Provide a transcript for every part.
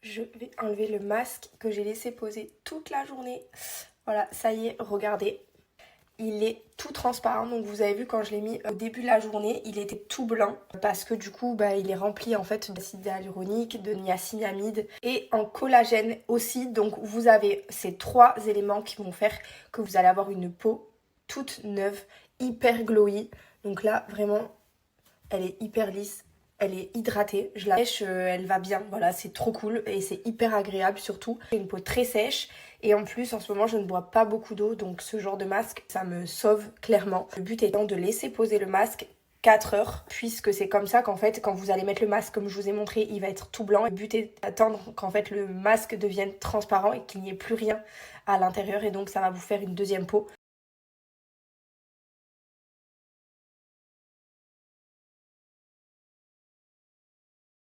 Je vais enlever le masque que j'ai laissé poser toute la journée. Voilà, ça y est, regardez. Il est tout transparent, donc vous avez vu quand je l'ai mis au début de la journée, il était tout blanc parce que du coup il est rempli en fait d'acide hyaluronique, de niacinamide et en collagène aussi. Donc vous avez ces trois éléments qui vont faire que vous allez avoir une peau toute neuve, hyper glowy. Donc là vraiment elle est hyper lisse. Elle est hydratée, je la lèche, elle va bien, voilà, c'est trop cool et c'est hyper agréable surtout. J'ai une peau très sèche et en plus en ce moment je ne bois pas beaucoup d'eau, donc ce genre de masque ça me sauve clairement. Le but étant de laisser poser le masque 4 heures, puisque c'est comme ça qu'en fait quand vous allez mettre le masque comme je vous ai montré, il va être tout blanc. Le but est d'attendre qu'en fait le masque devienne transparent et qu'il n'y ait plus rien à l'intérieur et donc ça va vous faire une deuxième peau.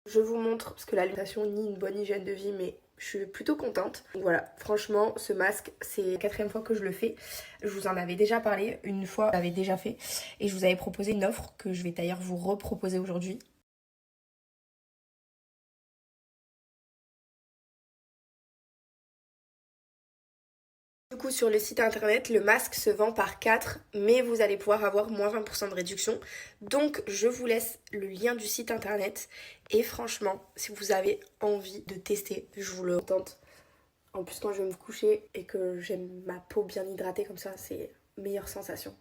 Je vous montre, parce que l'alimentation nie une bonne hygiène de vie, mais je suis plutôt contente. Donc voilà, franchement, ce masque, c'est la quatrième fois que je le fais. Je vous en avais déjà parlé, une fois, je l'avais déjà fait. Et je vous avais proposé une offre que je vais d'ailleurs vous reproposer aujourd'hui. Du coup, sur le site internet, le masque se vend par 4, mais vous allez pouvoir avoir moins 20% de réduction. Donc, je vous laisse le lien du site internet. Et franchement, si vous avez envie de tester, je vous le tente. En plus, quand je vais me coucher et que j'aime ma peau bien hydratée comme ça, c'est meilleure sensation.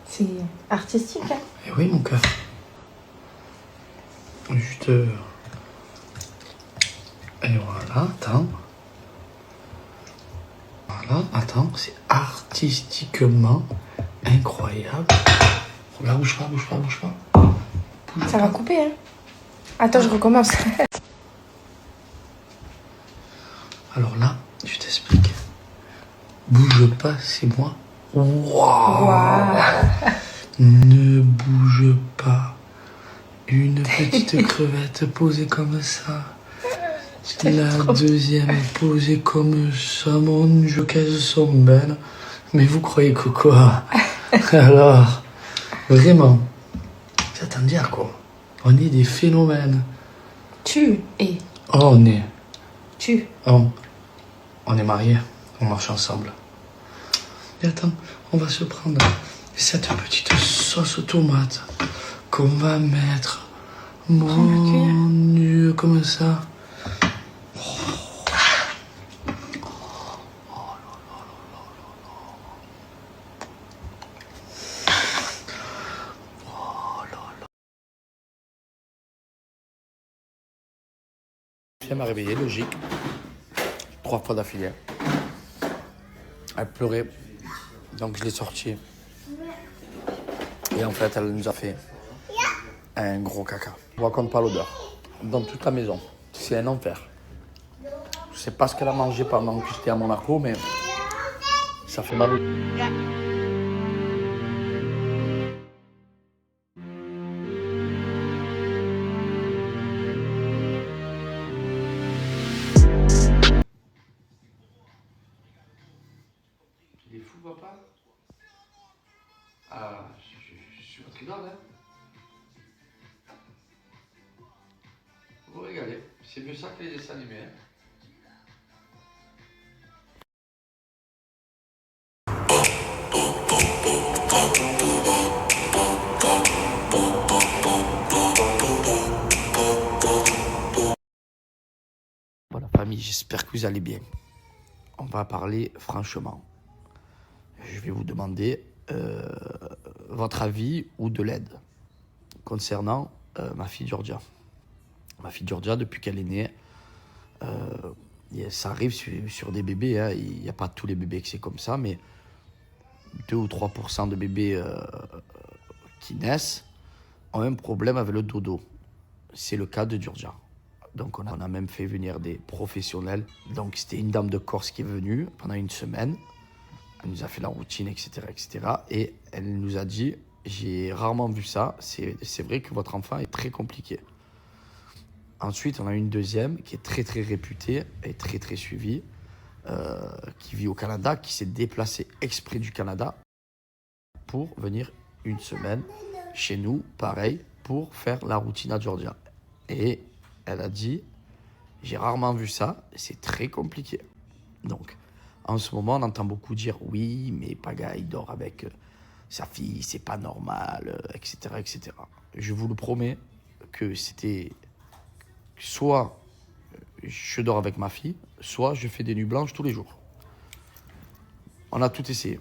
C'est artistique, hein? Eh oui, mon cœur. Juste. Et voilà, attends. Voilà, attends, c'est artistiquement incroyable. Regarde, bouge pas, bouge pas, bouge pas. Bouge Ça pas. va couper, hein? Attends, je recommence. Alors là, je t'explique. Bouge pas, c'est moi. Waouh! Ne bouge pas. Une petite crevette posée comme ça. La deuxième posée comme ça, mon Dieu, qu'elles sont belles. Mais vous croyez que quoi? Alors, vraiment, c'est à dire quoi? On est des phénomènes. Tu es. Oh, on est. Tu. Oh, on est mariés, on marche ensemble. Et attends, on va se prendre cette petite sauce tomate qu'on va mettre. Mon Dieu, comme ça. Elle m'a réveillé, logique. 3 fois d'affilée. Elle pleurait. Donc je l'ai sortie. Et en fait, elle nous a fait un gros caca. Je ne raconte pas l'odeur. Dans toute la maison. C'est un enfer. Je sais pas ce qu'elle a mangé pendant que j'étais à Monaco, mais ça fait mal. Il est fou, papa? Ah, je suis pas très grave, hein? Vous régalez. C'est mieux ça que les dessins animés, hein? amis, j'espère que vous allez bien. On va parler franchement. Je vais vous demander votre avis ou de l'aide concernant ma fille Georgia. Ma fille Georgia, depuis qu'elle est née, ça arrive sur des bébés. Hein. Il n'y a pas tous les bébés que c'est comme ça, mais 2 ou 3% de bébés qui naissent ont un problème avec le dodo. C'est le cas de Georgia. Donc on a même fait venir des professionnels. Donc c'était une dame de Corse qui est venue pendant une semaine. Elle nous a fait la routine, etc., etc. Et elle nous a dit, j'ai rarement vu ça. C'est vrai que votre enfant est très compliqué. Ensuite, on a une deuxième qui est très, très réputée et très, très suivie, qui vit au Canada, qui s'est déplacée exprès du Canada pour venir une semaine chez nous, pareil, pour faire la routine à Georgia. Et elle a dit, j'ai rarement vu ça, c'est très compliqué. Donc, en ce moment, on entend beaucoup dire, oui, mais Paga, il dort avec sa fille, c'est pas normal, etc., etc. Je vous le promets que c'était soit je dors avec ma fille, soit je fais des nuits blanches tous les jours. On a tout essayé.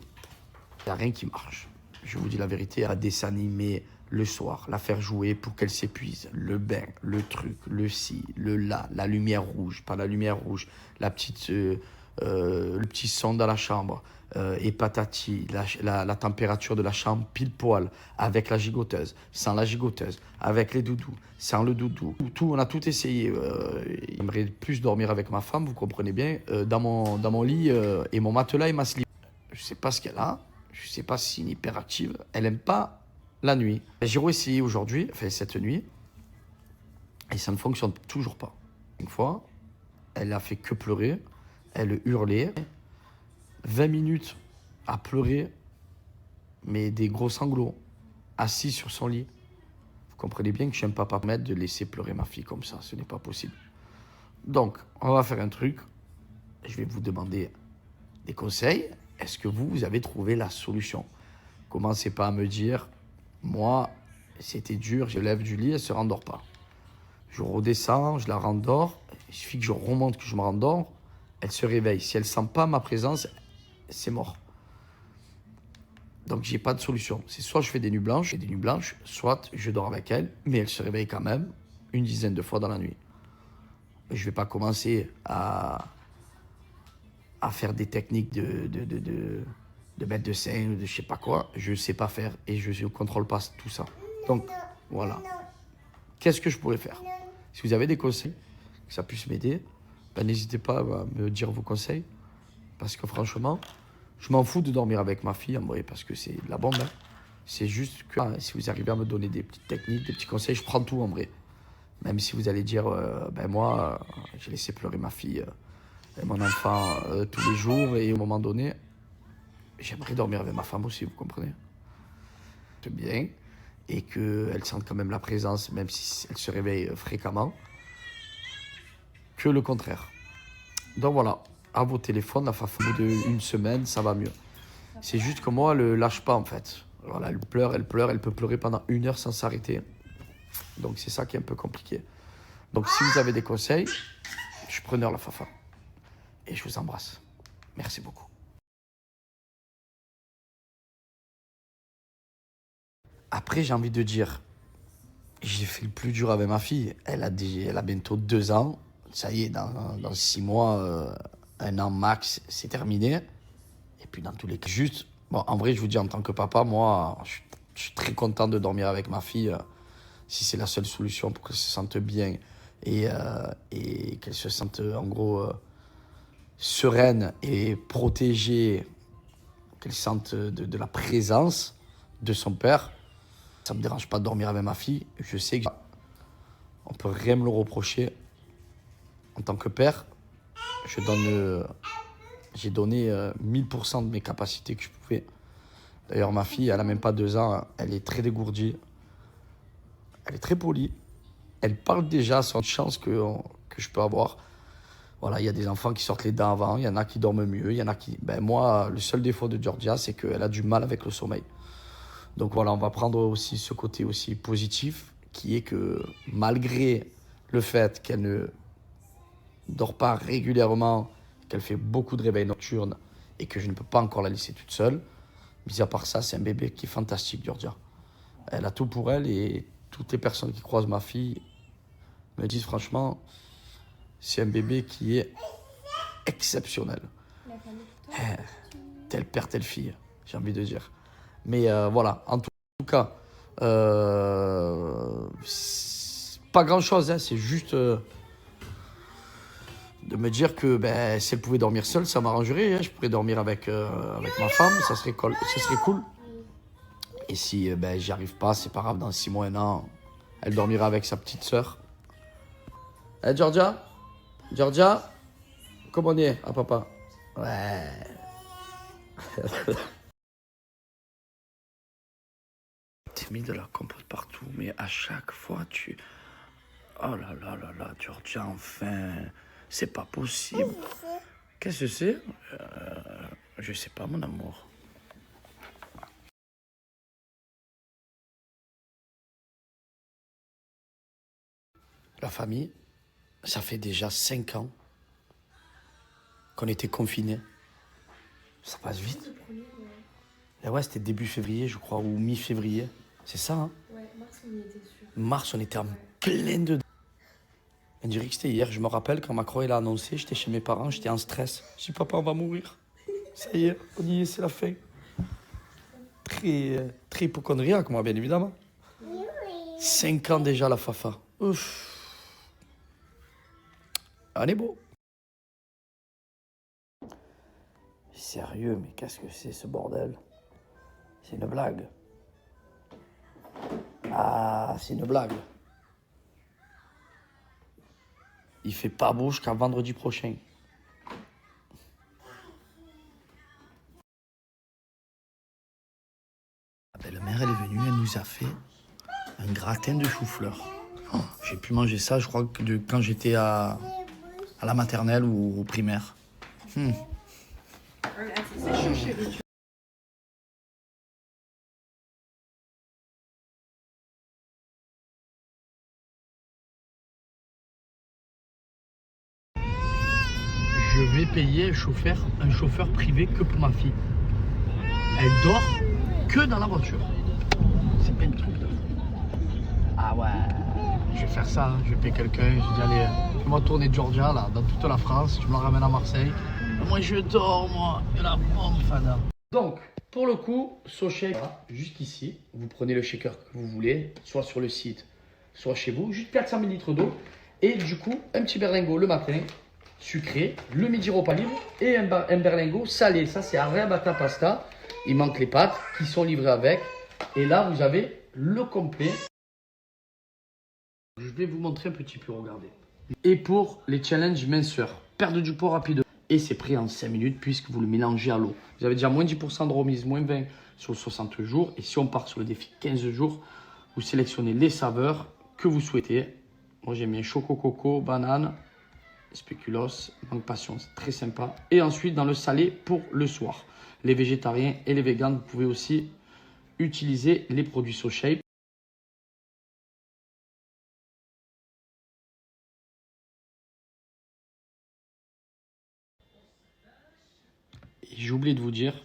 Il n'y a rien qui marche. Je vous dis la vérité, à dessin animé le soir, la faire jouer pour qu'elle s'épuise, le bain, le truc, le ci, le là, la lumière rouge, pas la lumière rouge, le petit son dans la chambre, et patati, la température de la chambre pile poil, avec la gigoteuse, sans la gigoteuse, avec les doudous, sans le doudou. On a tout essayé. J'aimerais plus dormir avec ma femme, vous comprenez bien, dans mon lit et mon matelas et ma slip. Je ne sais pas ce qu'elle a, je ne sais pas si c'est une hyperactive, elle n'aime pas la nuit. J'ai essayé aujourd'hui, enfin cette nuit, et ça ne fonctionne toujours pas. Une fois, elle a fait que pleurer, elle hurlait, 20 minutes à pleurer, mais des gros sanglots, assis sur son lit. Vous comprenez bien que je n'aime pas permettre de laisser pleurer ma fille comme ça, ce n'est pas possible. Donc, on va faire un truc, je vais vous demander des conseils. Est-ce que vous avez trouvé la solution? Commencez pas à me dire, moi, c'était dur, je lève du lit, elle ne se rendort pas. Je redescends, je la rendors, il suffit que je remonte, que je me rendors, elle se réveille. Si elle ne sent pas ma présence, c'est mort. Donc, j'ai pas de solution. C'est soit je fais des nuits blanches, soit je dors avec elle, mais elle se réveille quand même une dizaine de fois dans la nuit. Je ne vais pas commencer à faire des techniques de mettre de sein ou de je sais pas quoi. Je ne sais pas faire et je ne contrôle pas tout ça. Donc, voilà. Qu'est-ce que je pourrais faire? Si vous avez des conseils, que ça puisse m'aider, ben, n'hésitez pas à me dire vos conseils. Parce que franchement, je m'en fous de dormir avec ma fille en vrai, parce que c'est de la bombe. Hein. C'est juste que si vous arrivez à me donner des petites techniques, des petits conseils, je prends tout en vrai. Même si vous allez dire, ben moi, j'ai laissé pleurer ma fille et mon enfant tous les jours, et à un moment donné, j'aimerais dormir avec ma femme aussi, vous comprenez? C'est bien, et qu'elle sente quand même la présence, même si elle se réveille fréquemment, que le contraire. Donc voilà, à vos téléphones, la fafa, au bout d'une semaine, ça va mieux. C'est juste que moi, elle ne lâche pas en fait. Voilà, elle peut pleurer pendant 1 heure sans s'arrêter. Donc c'est ça qui est un peu compliqué. Donc si vous avez des conseils, je suis preneur la fafa. Et je vous embrasse. Merci beaucoup. Après, j'ai envie de dire, j'ai fait le plus dur avec ma fille. Elle a bientôt 2 ans. Ça y est, dans 6 mois, 1 an max, c'est terminé. Et puis dans tous les cas, juste, bon, en vrai, je vous dis, en tant que papa, moi, je suis très content de dormir avec ma fille. Si c'est la seule solution pour qu'elle se sente bien et qu'elle se sente, en gros, sereine et protégée, qu'elle sente de la présence de son père. Ça ne me dérange pas de dormir avec ma fille. Je sais qu'on ne peut rien me le reprocher. En tant que père, j'ai donné 1000% de mes capacités que je pouvais. D'ailleurs, ma fille, elle n'a même pas 2 ans. Elle est très dégourdie. Elle est très polie. Elle parle déjà sur une chance que je peux avoir. Voilà, il y a des enfants qui sortent les dents avant. Il y en a qui dorment mieux. Il y en a qui... Ben moi, le seul défaut de Georgia, c'est qu'elle a du mal avec le sommeil. Donc voilà, on va prendre aussi ce côté aussi positif, qui est que malgré le fait qu'elle dort pas régulièrement, qu'elle fait beaucoup de réveils nocturnes et que je ne peux pas encore la laisser toute seule. Mis à part ça, c'est un bébé qui est fantastique, Georgia. Elle a tout pour elle et toutes les personnes qui croisent ma fille me disent franchement, c'est un bébé qui est exceptionnel. Tel père, telle fille, j'ai envie de dire. Mais voilà, en tout cas, pas grand-chose, hein, c'est juste de me dire que si elle pouvait dormir seule, ça m'arrangerait. Hein, je pourrais dormir avec ma femme, ça serait cool. Et si j'y arrive pas, c'est pas grave, dans 6 mois, 1 an, elle dormira avec sa petite sœur. Eh, Georgia? Georgia? Comment on est? Ah, papa? Ouais. T'as mis de la compote partout, mais à chaque fois, tu... Oh là là là là, Georgia, enfin, c'est pas possible. Qu'est-ce que c'est? Je sais pas, mon amour. La famille, ça fait déjà 5 ans qu'on était confinés. Ça passe vite. Et ouais, c'était début février, je crois, ou mi-février. C'est ça, hein? Ouais, mars, on y était sûr. Mars, on était en plein dedans. On dirait que c'était hier. Je me rappelle quand Macron il a annoncé, j'étais chez mes parents, j'étais en stress. Je dis, papa, on va mourir. Ça y est, on y est, c'est la fin. Très hypochondriaque, moi, bien évidemment. 5 ans déjà, la Fafa. Ouf. On est beau. Sérieux, mais qu'est-ce que c'est ce bordel? C'est une blague. Ah, c'est une blague. Il fait pas beau jusqu'à vendredi prochain. La belle-mère, elle est venue, elle nous a fait un gratin de chou-fleur. Oh, j'ai pu manger ça, je crois, que quand j'étais à la maternelle ou au primaire. C'est chaud, chérie. Je vais payer un chauffeur privé que pour ma fille. Elle dort que dans la voiture. C'est pas un truc de fou. Ah ouais, je vais faire ça, hein. Je vais payer quelqu'un, je vais dire allez, fais-moi tourner Georgia là, dans toute la France, tu me la ramènes à Marseille. Moi je dors, moi, et la bombe fada. Donc, pour le coup, SoShake, voilà, juste ici, vous prenez le shaker que vous voulez, soit sur le site, soit chez vous, juste 400 ml d'eau, et du coup, un petit berlingot le matin, sucré, le midi repas libre, et un berlingot salé. Ça, c'est Arrabbiata Pasta. Il manque les pâtes qui sont livrées avec. Et là, vous avez le complet. Je vais vous montrer un petit peu, regardez. Et pour les challenges minceur, perdre du poids rapide. Et c'est pris en 5 minutes puisque vous le mélangez à l'eau. Vous avez déjà moins 10% de remise, moins 20 sur 60 jours. Et si on part sur le défi 15 jours, vous sélectionnez les saveurs que vous souhaitez. Moi, j'ai mis choco coco, banane, spéculoos, mangue passion, c'est très sympa. Et ensuite, dans le salé pour le soir. Les végétariens et les véganes, vous pouvez aussi utiliser les produits SoShape. Et j'ai oublié de vous dire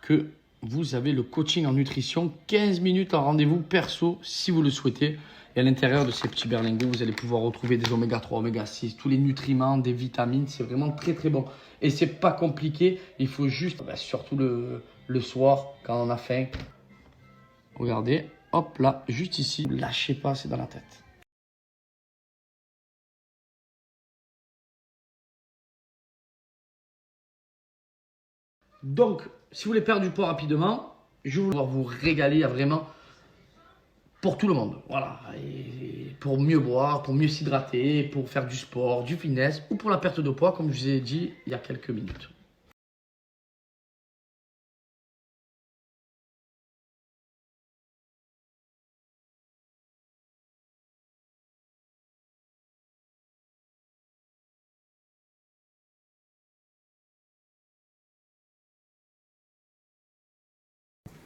que vous avez le coaching en nutrition, 15 minutes en rendez-vous perso si vous le souhaitez. Et à l'intérieur de ces petits berlingots, vous allez pouvoir retrouver des oméga 3, oméga 6, tous les nutriments, des vitamines. C'est vraiment très très bon. Et c'est pas compliqué. Il faut juste, surtout le soir, quand on a faim. Regardez, hop là, juste ici. Lâchez pas, c'est dans la tête. Donc, si vous voulez perdre du poids rapidement, je vais vous régaler à vraiment pour tout le monde. Voilà, et pour mieux boire, pour mieux s'hydrater, pour faire du sport, du fitness ou pour la perte de poids, comme je vous ai dit il y a quelques minutes.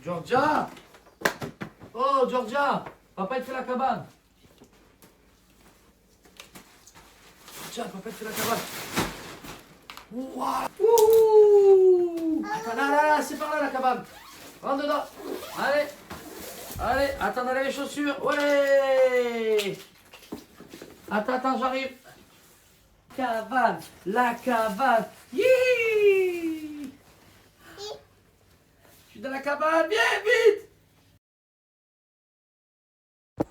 Georgia! Oh, Georgia! Papa, il fait la cabane. Tiens, papa, fais la cabane. Ouah. Ouh. Attends, là, c'est par là la cabane. Rentre dedans. Allez. Allez, attends, on a les chaussures. Ouais. Attends, j'arrive. Cabane, la cabane. Yi. Je suis dans la cabane, viens vite.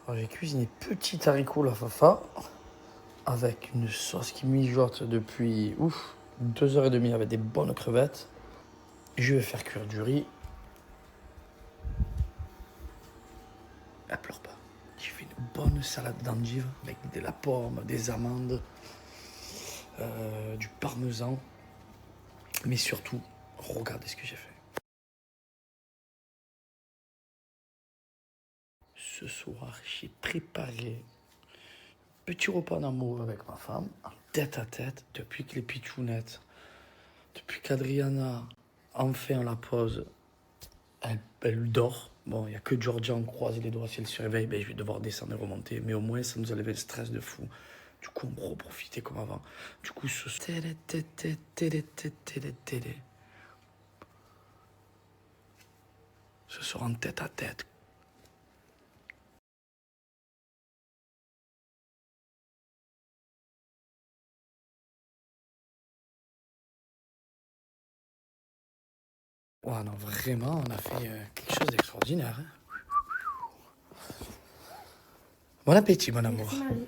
Alors, j'ai cuisiné petit haricot la fafa avec une sauce qui mijote depuis 2h30 avec des bonnes crevettes. Je vais faire cuire du riz. Elle pleure pas. J'ai fait une bonne salade d'endives avec de la pomme, des amandes, du parmesan. Mais surtout, regardez ce que j'ai fait. Ce soir, j'ai préparé un petit repas d'amour avec ma femme, en tête à tête, depuis que les pitchounettes, depuis qu'Adriana en fait la pause, elle dort. Bon, il n'y a que Georgia, on croise les doigts, si elle se réveille, ben, je vais devoir descendre et remonter. Mais au moins, ça nous a levé le stress de fou. Du coup, on reprofitait comme avant. Du coup, ce soir... Télé. Ce soir en tête à tête. Ouais, non, vraiment, on a fait quelque chose d'extraordinaire. Hein. Bon appétit, mon amour. Merci, Marie.